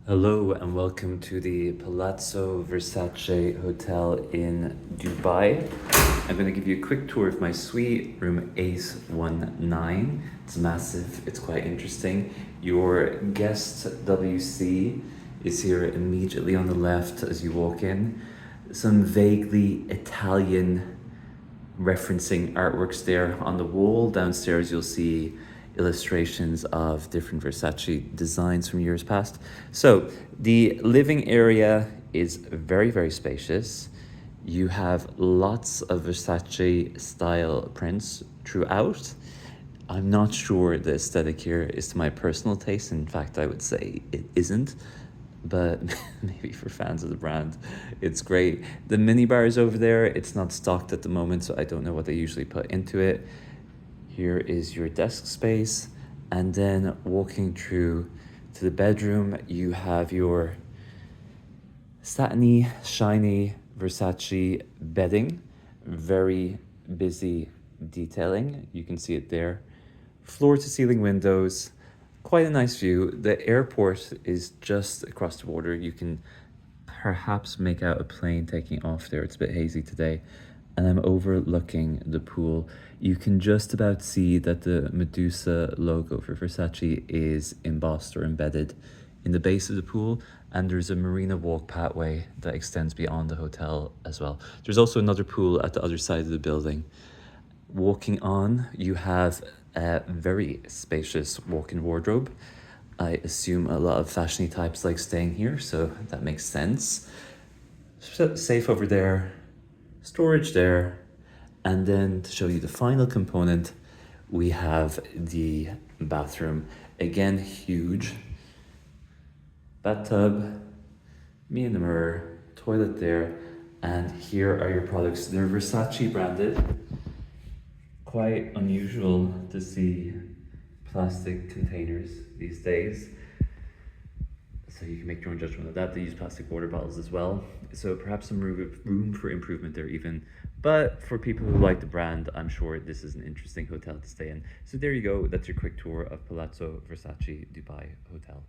Hello and welcome to the Palazzo Versace Hotel in Dubai. I'm going to give you a quick tour of my suite, room 819. It's massive, it's quite interesting. Your guest WC is here immediately on the left as you walk in. Some vaguely Italian referencing artworks there on the wall. Downstairs you'll see illustrations of different Versace designs from years past. So the living area is very, very spacious. You have lots of Versace style prints throughout. I'm not sure the aesthetic here is to my personal taste. In fact, I would say it isn't, but maybe for fans of the brand, it's great. The mini bar is over there. It's not stocked at the moment, so I don't know what they usually put into it. Here is your desk space. And then walking through to the bedroom, you have your satiny, shiny Versace bedding. Very busy detailing. You can see it there. Floor to ceiling windows. Quite a nice view. The airport is just across the border. You can perhaps make out a plane taking off there. It's a bit hazy today. And I'm overlooking the pool. You can just about see that the Medusa logo for Versace is embossed or embedded in the base of the pool. And there's a marina walk pathway that extends beyond the hotel as well. There's also another pool at the other side of the building. Walking on, you have a very spacious walk-in wardrobe. I assume a lot of fashiony types like staying here, so that makes sense. So, safe over there, storage there, and then to show you the final component, we have the bathroom. Again, huge. Bathtub, me in the mirror, toilet there, and here are your products. They're Versace branded. Quite unusual to see plastic containers these days. So you can make your own judgment of that. They use plastic water bottles as well. So perhaps some room for improvement there even. But for people who like the brand, I'm sure this is an interesting hotel to stay in. So there you go. That's your quick tour of Palazzo Versace Dubai Hotel.